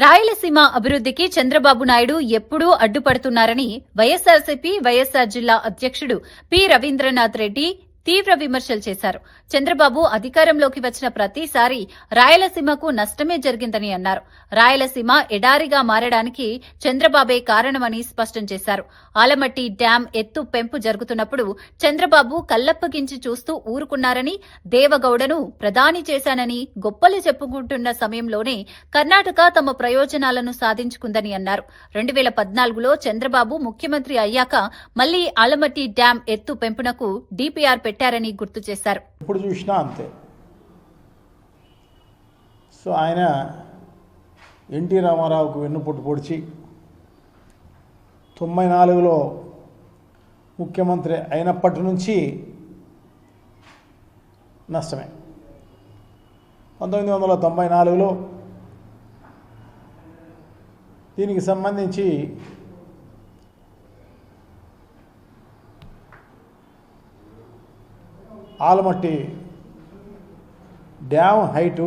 రాయలసీమ అభివృద్ధికి చంద్రబాబు నాయుడు ఎప్పుడూ అడ్డుపడుతున్నారని వైఎస్సార్సీపీ వైఎస్సార్ జిల్లా అధ్యక్షుడు పి రవీంద్రనాథ్ రెడ్డి తీవ్ర విమర్శలు చేశారు. చంద్రబాబు అధికారంలోకి వచ్చిన ప్రతిసారి రాయలసీమకు నష్టమే జరిగిందని అన్నారు. రాయలసీమ ఎడారిగా మారడానికి చంద్రబాబే కారణమని స్పష్టం చేశారు. ఆలమట్టి డ్యాం ఎత్తు పెంపు జరుగుతున్నప్పుడు చంద్రబాబు కళ్లప్పగించి చూస్తూ ఊరుకున్నారని, దేవగౌడను ప్రధాని చేశానని గొప్పలు చెప్పుకుంటున్న సమయంలోనే కర్ణాటక తమ ప్రయోజనాలను సాధించుకుందని అన్నారు. 2014లో చంద్రబాబు ముఖ్యమంత్రి అయ్యాక మళ్లీ ఆలమట్టి డ్యాం ఎత్తు పెంపునకు డీపీఆర్ పెట్టారని గుర్తు చేశారు. ఇప్పుడు చూసినా అంతే. సో ఆయన ఎన్టీ రామారావుకు వెన్నుపోటు పొడిచి 94లో ముఖ్యమంత్రి అయినప్పటి నుంచి నష్టమే. 1994లో దీనికి సంబంధించి ఆలమట్టి డ్యామ్ హైటు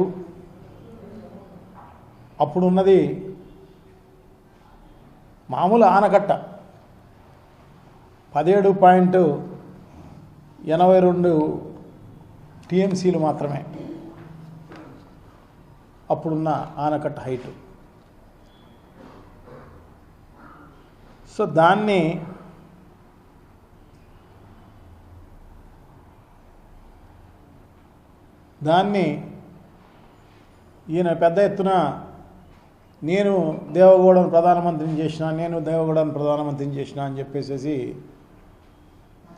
అప్పుడున్నది మామూలు ఆనకట్ట 17.82 టీఎంసీలు మాత్రమే అప్పుడున్న ఆనకట్ట హైటు. సో దాన్ని ఈయన పెద్ద ఎత్తున నేను దేవగౌడను ప్రధానమంత్రిని చేసిన అని చెప్పేసి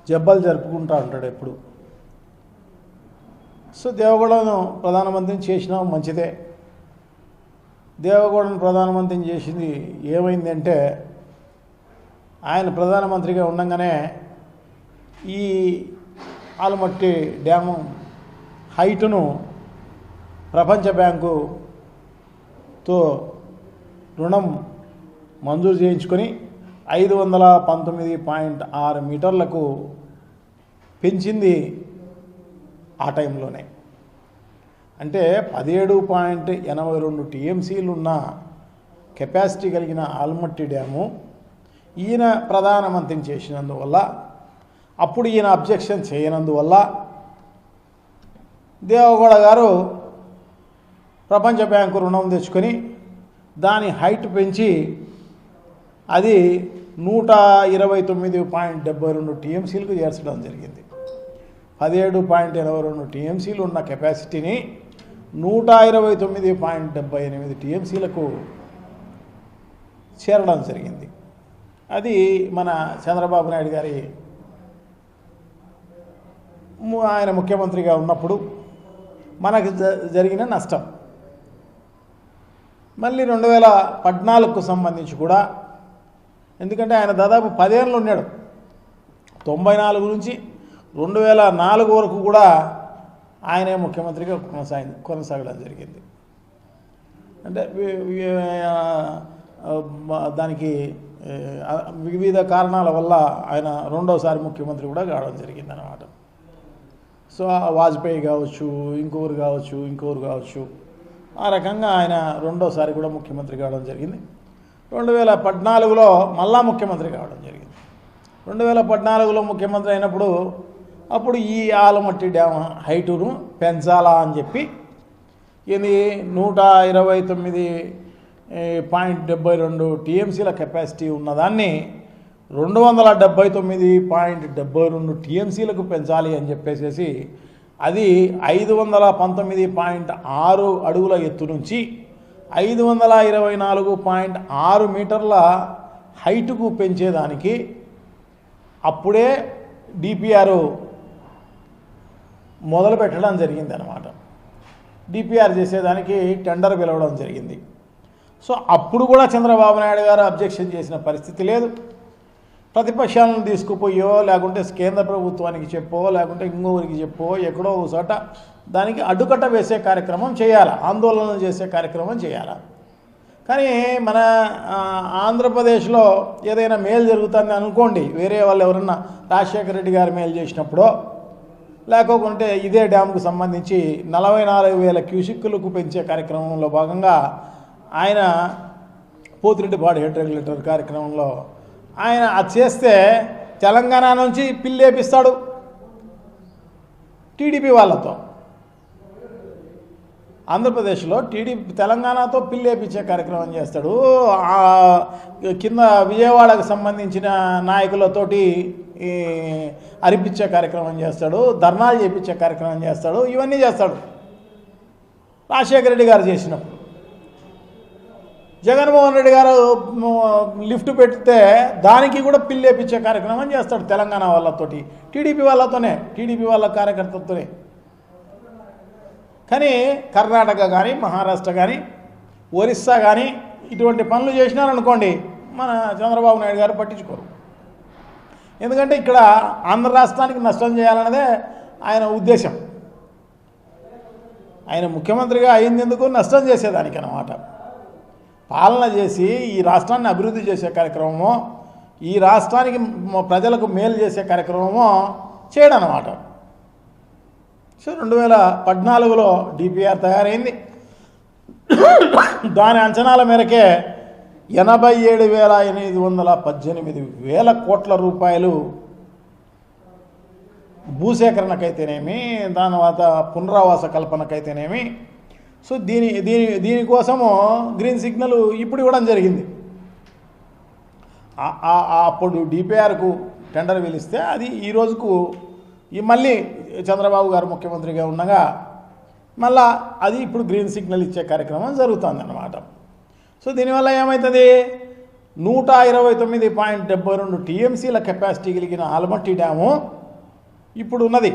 జబ్బలు జరుపుకుంటూ ఉంటాడు ఎప్పుడు. సో దేవగౌడను ప్రధానమంత్రిని చేసినా మంచిదే. దేవగౌడను ప్రధానమంత్రిని చేసింది ఏమైందంటే, ఆయన ప్రధానమంత్రిగా ఉండగానే ఈ ఆలమట్టి డ్యాము హైటును ప్రపంచ బ్యాంకుతో రుణం మంజూరు చేయించుకొని 519.6 మీటర్లకు పెంచింది ఆ టైంలోనే. అంటే 17.82 టీఎంసీలు ఉన్న కెపాసిటీ కలిగిన ఆల్మట్టి డ్యాము ఈయన ప్రధానమంత్రిని చేసినందువల్ల, అప్పుడు ఈయన అబ్జెక్షన్ చేయనందువల్ల దేవగౌడ గారు ప్రపంచ బ్యాంకు రుణం తెచ్చుకొని దాని హైట్ పెంచి అది 129.72 టీఎంసీలకు చేర్చడం జరిగింది. 17.82 టీఎంసీలు ఉన్న కెపాసిటీని 129.78 టీఎంసీలకు చేరడం జరిగింది. అది మన చంద్రబాబు నాయుడు గారి ఆయన ముఖ్యమంత్రిగా ఉన్నప్పుడు మనకు జరిగిన నష్టం. మళ్ళీ 2014కు సంబంధించి కూడా, ఎందుకంటే ఆయన దాదాపు 10 ఏళ్ళు ఉన్నాడు. 94 నుంచి 2004 వరకు కూడా ఆయనే ముఖ్యమంత్రిగా కొనసాగడం జరిగింది. అంటే దానికి వివిధ కారణాల వల్ల ఆయన రెండోసారి ముఖ్యమంత్రి కూడా కావడం జరిగింది అన్నమాట. సో వాజ్పేయి కావచ్చు, ఇంకొకరు కావచ్చు, ఆ రకంగా ఆయన రెండోసారి కూడా ముఖ్యమంత్రి కావడం జరిగింది. 2014లో మళ్ళా ముఖ్యమంత్రి కావడం జరిగింది. 2014లో ముఖ్యమంత్రి అయినప్పుడు అప్పుడు ఈ ఆలమట్టి డ్యామ్ హైటును పెంచాలా అని చెప్పి ఇది 129.72 టీఎంసీల కెపాసిటీ ఉన్నదాన్ని 279.72 టీఎంసీలకు పెంచాలి అని చెప్పేసి అది 519.6 అడుగుల ఎత్తు నుంచి 524.6 మీటర్ల హైటుకు పెంచేదానికి అప్పుడే డిపిఆర్ మొదలు పెట్టడం జరిగింది అన్నమాట. డిపిఆర్ చేసేదానికి టెండర్ పిలవడం జరిగింది. సో అప్పుడు కూడా చంద్రబాబు నాయుడు గారు అబ్జెక్షన్ చేసిన పరిస్థితి లేదు. ప్రతిపక్షాలను తీసుకుపోయో, లేకుంటే కేంద్ర ప్రభుత్వానికి చెప్పో, లేకుంటే ఇంకొకరికి చెప్పో, ఎక్కడో ఒకసాట దానికి అడ్డుకట్ట వేసే కార్యక్రమం చేయాలి, ఆందోళనలు చేసే కార్యక్రమం చేయాలి. కానీ మన ఆంధ్రప్రదేశ్లో ఏదైనా మేలు జరుగుతుంది అనుకోండి, వేరే వాళ్ళు ఎవరన్నా రాజశేఖర రెడ్డి గారు మేలు చేసినప్పుడో, లేకుంటే ఇదే డ్యామ్కు సంబంధించి 44,000 క్యూసిక్కులకు పెంచే కార్యక్రమంలో భాగంగా ఆయన పోతిరెడ్డి బాడీ హెడ్ రెగ్యులేటర్ కార్యక్రమంలో ఆయన అది చేస్తే తెలంగాణ నుంచి పిల్లేపిస్తాడు టీడీపీ వాళ్ళతో. ఆంధ్రప్రదేశ్లో టీడీపీ తెలంగాణతో పిల్లేపించే కార్యక్రమం చేస్తాడు. కింద విజయవాడకు సంబంధించిన నాయకులతోటి అరిపించే కార్యక్రమం చేస్తాడు, ధర్నాలు చేయించే కార్యక్రమం చేస్తాడు, ఇవన్నీ చేస్తాడు. రాజశేఖర రెడ్డి గారు చేసినప్పుడు జగన్మోహన్ రెడ్డి గారు లిఫ్ట్ పెడితే దానికి కూడా పిల్లేపించే కార్యక్రమం చేస్తాడు తెలంగాణ వాళ్ళతోటి, టీడీపీ వాళ్ళతోనే, టీడీపీ వాళ్ళ కార్యకర్తలతోనే. కానీ కర్ణాటక కానీ మహారాష్ట్ర కానీ ఒరిస్సా కానీ ఇటువంటి పనులు చేసినారనుకోండి మన చంద్రబాబు నాయుడు గారు పట్టించుకోరు. ఎందుకంటే ఇక్కడ ఆంధ్ర రాష్ట్రానికి నష్టం చేయాలన్నదే ఆయన ఉద్దేశం. ఆయన ముఖ్యమంత్రిగా అయింది ఎందుకు? నష్టం చేసేదానికి అన్నమాట. పాలన చేసి ఈ రాష్ట్రాన్ని అభివృద్ధి చేసే కార్యక్రమమో, ఈ రాష్ట్రానికి ప్రజలకు మేలు చేసే కార్యక్రమమో చేయడం అన్నమాట. సో 2014లో డిపిఆర్ తయారైంది. దాని అంచనాల మేరకే 87,818 కోట్ల రూపాయలు భూసేకరణకైతేనేమి, దాని తర్వాత పునరావాస కల్పనకైతేనేమి. సో దీనికోసము గ్రీన్ సిగ్నల్ ఇప్పుడు ఇవ్వడం జరిగింది. అప్పుడు డిపిఆర్కు టెండర్ పిలిస్తే అది ఈ రోజుకు మళ్ళీ చంద్రబాబు గారు ముఖ్యమంత్రిగా ఉండగా మళ్ళా అది ఇప్పుడు గ్రీన్ సిగ్నల్ ఇచ్చే కార్యక్రమం జరుగుతుందన్నమాట. సో దీనివల్ల ఏమవుతుంది? 129.72 టీఎంసీల కెపాసిటీ కలిగిన ఆల్మట్టి డ్యాము ఇప్పుడు ఉన్నది.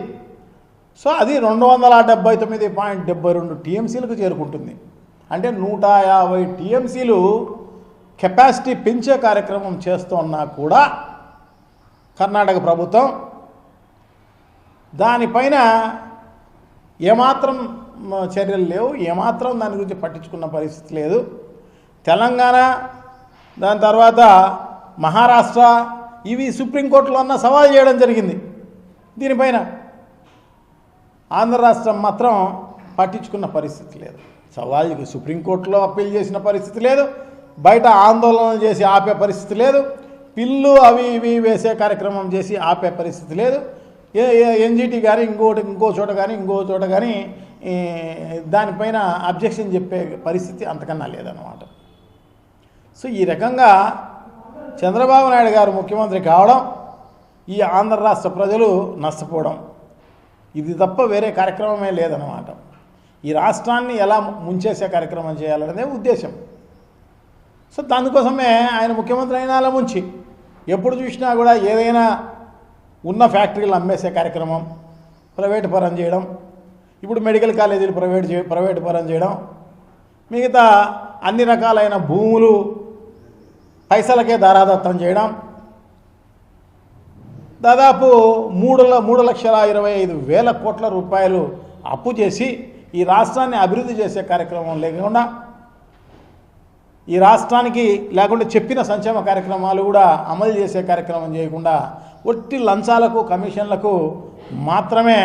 సో అది 279.72 టీఎంసీలకు చేరుకుంటుంది. అంటే 150 టీఎంసీలు కెపాసిటీ పెంచే కార్యక్రమం చేస్తున్నా కూడా కర్ణాటక ప్రభుత్వం దానిపైన ఏమాత్రం చర్యలు లేవు, ఏమాత్రం దాని గురించి పట్టించుకున్న పరిస్థితి లేదు. తెలంగాణ, దాని తర్వాత మహారాష్ట్ర ఇవి సుప్రీంకోర్టులో అన్న సవాల్ చేయడం జరిగింది దీనిపైన. ఆంధ్ర రాష్ట్రం మాత్రం పట్టించుకున్న పరిస్థితి లేదు. సవాల్కి సుప్రీంకోర్టులో అప్పీల్ చేసిన పరిస్థితి లేదు, బయట ఆందోళనలు చేసి ఆపే పరిస్థితి లేదు, పిల్లు అవి ఇవి వేసే కార్యక్రమం చేసి ఆపే పరిస్థితి లేదు. ఎన్జిటి కానీ ఇంకో చోట కానీ దానిపైన అబ్జెక్షన్ చెప్పే పరిస్థితి అంతకన్నా లేదన్నమాట. సో ఈ రకంగా చంద్రబాబు నాయుడు గారు ముఖ్యమంత్రి కావడం, ఈ ఆంధ్ర రాష్ట్ర ప్రజలు నష్టపోవడం, ఇది తప్ప వేరే కార్యక్రమమే లేదన్నమాట. ఈ రాష్ట్రాన్ని ఎలా ముంచేసే కార్యక్రమం చేయాలనేదే ఉద్దేశం. సో దానికోసమే ఆయన ముఖ్యమంత్రి అయినా అలా ముంచి ఎప్పుడు చూసినా కూడా ఏదైనా ఉన్న ఫ్యాక్టరీలు అమ్మేసే కార్యక్రమం, ప్రైవేటు పరం చేయడం, ఇప్పుడు మెడికల్ కాలేజీలు ప్రైవేటు పరం చేయడం, మిగతా అన్ని రకాలైన భూములు పైసలకే దారాదత్తం చేయడం, దాదాపు 3,25,000 కోట్ల రూపాయలు అప్పు చేసి ఈ రాష్ట్రాన్ని అభివృద్ధి చేసే కార్యక్రమం లేకుండా, ఈ రాష్ట్రానికి లేకుంటే చెప్పిన సంక్షేమ కార్యక్రమాలు కూడా అమలు చేసే కార్యక్రమం చేయకుండా ఒట్టి లంచాలకు కమిషన్లకు మాత్రమే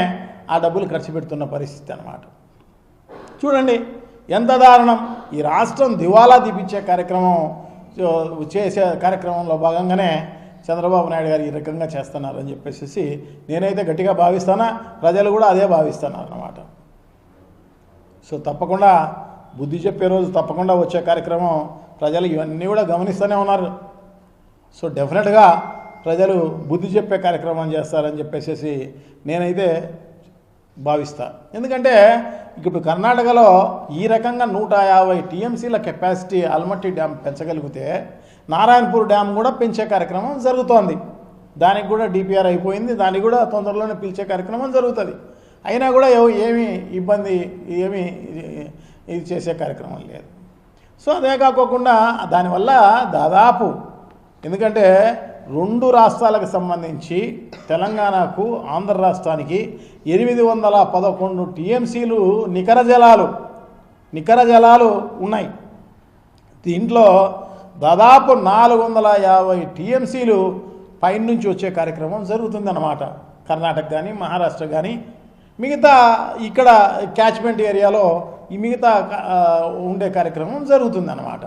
ఆ డబ్బులు ఖర్చు పెడుతున్న పరిస్థితి అన్నమాట. చూడండి ఎంత దారుణం. ఈ రాష్ట్రం దివాలా తీపించే కార్యక్రమం చేసే కార్యక్రమంలో భాగంగానే చంద్రబాబు నాయుడు గారు ఈ రకంగా చేస్తున్నారని చెప్పేసి నేనైతే గట్టిగా భావిస్తానా, ప్రజలు కూడా అదే భావిస్తున్నారు అన్నమాట. సో తప్పకుండా బుద్ధి చెప్పే రోజు తప్పకుండా వచ్చే కార్యక్రమం ప్రజలు ఇవన్నీ కూడా గమనిస్తూనే ఉన్నారు. సో డెఫినెట్గా ప్రజలు బుద్ధి చెప్పే కార్యక్రమం చేస్తారని చెప్పేసి నేనైతే భావిస్తా. ఎందుకంటే ఇప్పుడు కర్ణాటకలో ఈ రకంగా 150 టీఎంసీల కెపాసిటీ ఆల్మట్టి డ్యామ్ పెంచగలిగితే నారాయణపూర్ డ్యామ్ కూడా పెంచే కార్యక్రమం జరుగుతోంది. దానికి కూడా డిపిఆర్ అయిపోయింది, దానికి కూడా తొందరలోనే పిలిచే కార్యక్రమం జరుగుతుంది. అయినా కూడా ఏమీ ఇబ్బంది ఇది చేసే కార్యక్రమం లేదు. సో అదే కాకోకుండా దానివల్ల దాదాపు, ఎందుకంటే 2 రాష్ట్రాలకు సంబంధించి తెలంగాణకు ఆంధ్ర రాష్ట్రానికి 811 టీఎంసీలు నికర జలాలు ఉన్నాయి. దీంట్లో దాదాపు 450 టీఎంసీలు పైనుంచి వచ్చే కార్యక్రమం జరుగుతుందన్నమాట. కర్ణాటక కానీ మహారాష్ట్ర కానీ మిగతా ఇక్కడ క్యాచ్మెంట్ ఏరియాలో ఈ మిగతా ఉండే కార్యక్రమం జరుగుతుందన్నమాట.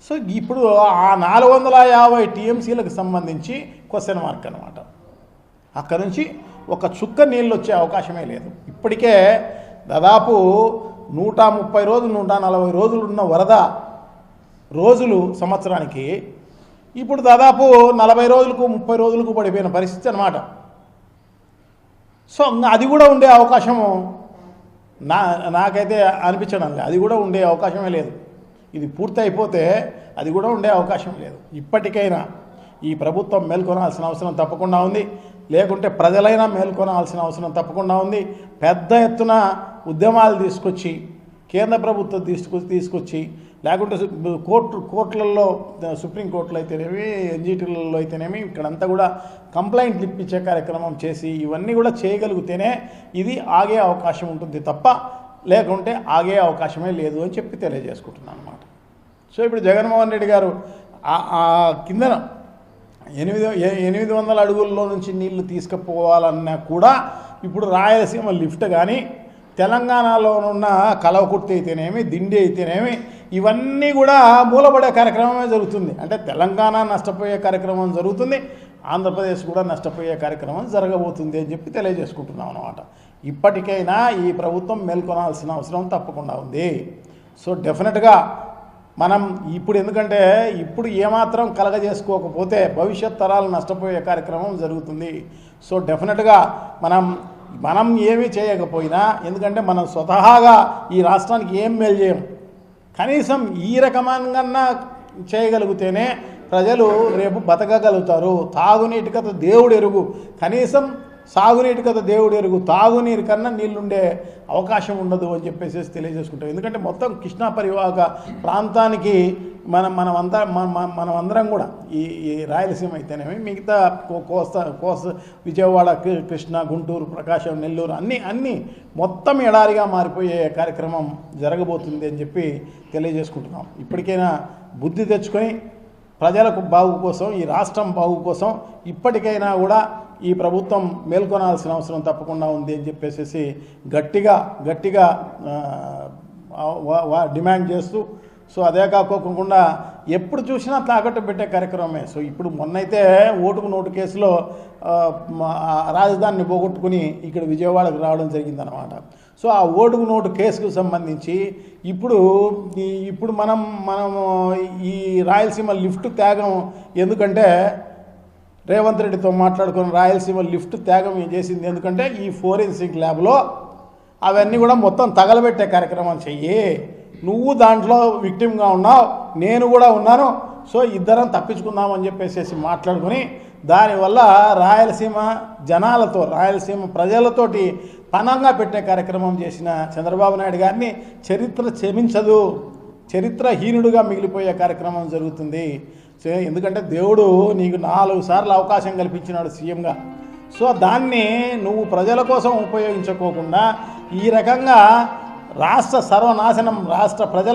సో ఇప్పుడు ఆ 450 టీఎంసీలకు సంబంధించి క్వశ్చన్ మార్క్ అనమాట. అక్కడ నుంచి ఒక చుక్క నీళ్ళు వచ్చే అవకాశమే లేదు. ఇప్పటికే దాదాపు 130 రోజులు 140 రోజులు ఉన్న వరద రోజులు సంవత్సరానికి ఇప్పుడు దాదాపు 40 రోజులకు 30 రోజులకు పడిపోయిన పరిస్థితి అనమాట. సో అది కూడా ఉండే అవకాశము నాకైతే అనిపించడం లేదు. అది కూడా ఉండే అవకాశమే లేదు. ఇది పూర్తి అయిపోతే అది కూడా ఉండే అవకాశం లేదు. ఇప్పటికైనా ఈ ప్రభుత్వం మేల్కొనాల్సిన అవసరం తప్పకుండా ఉంది. లేకుంటే ప్రజలైనా మేల్కొనాల్సిన అవసరం తప్పకుండా ఉంది. పెద్ద ఎత్తున ఉద్యమాలు తీసుకొచ్చి కేంద్ర ప్రభుత్వం తీసుకొచ్చి లేకుంటే కోర్టులలో సుప్రీంకోర్టులో అయితేనేమి ఎన్జిటీలలో అయితేనేమి ఇక్కడంతా కూడా కంప్లైంట్లు ఇప్పించే కార్యక్రమం చేసి ఇవన్నీ కూడా చేయగలిగితేనే ఇది ఆగే అవకాశం ఉంటుంది తప్ప లేకుంటే ఆగే అవకాశమే లేదు అని చెప్పి తెలియజేసుకుంటున్నాను అన్నమాట. సో ఇప్పుడు జగన్మోహన్ రెడ్డి గారు కిందన 800 అడుగుల్లో నుంచి నీళ్లు తీసుకుపోవాలన్నా కూడా ఇప్పుడు రాయలసీమ లిఫ్ట్ కానీ తెలంగాణలో ఉన్న కలవకుర్తి అయితేనేమి దిండి అయితేనేమి ఇవన్నీ కూడా మూలపడే కార్యక్రమమే జరుగుతుంది. అంటే తెలంగాణ నష్టపోయే కార్యక్రమం జరుగుతుంది, ఆంధ్రప్రదేశ్ కూడా నష్టపోయే కార్యక్రమం జరగబోతుంది అని చెప్పి తెలియజేసుకుంటున్నాం అన్నమాట. ఇప్పటికైనా ఈ ప్రభుత్వం మేల్కొనాల్సిన అవసరం తప్పకుండా ఉంది. సో డెఫినెట్గా మనం ఇప్పుడు ఎందుకంటే ఇప్పుడు ఏమాత్రం కలగజేసుకోకపోతే భవిష్యత్ తరాలు నష్టపోయే కార్యక్రమం జరుగుతుంది. సో డెఫినెట్గా మనం ఏమీ చేయకపోయినా ఎందుకంటే మనం స్వతహాగా ఈ రాష్ట్రానికి ఏం మేలు చేయం, కనీసం ఈ రకమంగా చేయగలిగితేనే ప్రజలు రేపు బతకగలుగుతారు. తాగునీటి కథ దేవుడు ఎరుగు, కనీసం సాగునీటి కథ దేవుడు ఎరుగు, తాగునీరు కన్నా నీళ్ళుండే అవకాశం ఉండదు అని చెప్పేసి తెలియజేసుకుంటాం. ఎందుకంటే మొత్తం కృష్ణా పరివాహక ప్రాంతానికి మనమందరం కూడా ఈ రాయలసీమ అయితేనేమి మిగతా కోస్తా విజయవాడ, కృష్ణా, గుంటూరు, ప్రకాశం, నెల్లూరు అన్నీ మొత్తం ఎడారిగా మారిపోయే కార్యక్రమం జరగబోతుంది అని చెప్పి తెలియజేసుకుంటున్నాం. ఇప్పటికైనా బుద్ధి తెచ్చుకొని ప్రజలకు బాగు కోసం, ఈ రాష్ట్రం బాగు కోసం ఇప్పటికైనా కూడా ఈ ప్రభుత్వం మేల్కొనాల్సిన అవసరం తప్పకుండా ఉంది అని చెప్పేసి గట్టిగా డిమాండ్ చేస్తూ, సో అదే కాకోకుండా ఎప్పుడు చూసినా తాకట్టు పెట్టే కార్యక్రమమే. సో ఇప్పుడు మొన్నైతే ఓటుకు నోటు కేసులో రాజధానిని పోగొట్టుకుని ఇక్కడ విజయవాడకు రావడం జరిగిందనమాట. సో ఆ ఓటుకు నోటు కేసుకు సంబంధించి ఇప్పుడు మనం ఈ రాయలసీమ లిఫ్ట్ త్యాగం ఎందుకంటే రేవంత్ రెడ్డితో మాట్లాడుకుని రాయలసీమ లిఫ్ట్ త్యాగం చేసింది ఎందుకంటే ఈ ఫోరెన్సిక్ ల్యాబ్లో అవన్నీ కూడా మొత్తం తగలబెట్టే కార్యక్రమం చెయ్యి, నువ్వు దాంట్లో విక్టిమ్గా ఉన్నావు, నేను కూడా ఉన్నాను, సో ఇద్దరం తప్పించుకుందామని చెప్పేసి మాట్లాడుకుని దానివల్ల రాయలసీమ జనాలతో, రాయలసీమ ప్రజలతోటి పనంగా పెట్టే కార్యక్రమం చేసిన చంద్రబాబు నాయుడు గారిని చరిత్ర క్షమించదు, చరిత్రహీనుడుగా మిగిలిపోయే కార్యక్రమం జరుగుతుంది. సో ఎందుకంటే దేవుడు నీకు 4 సార్లు అవకాశం కల్పించినాడు సీఎంగా. సో దాన్ని నువ్వు ప్రజల కోసం ఉపయోగించుకోకుండా ఈ రకంగా రాష్ట్ర సర్వనాశనం, రాష్ట్ర ప్రజల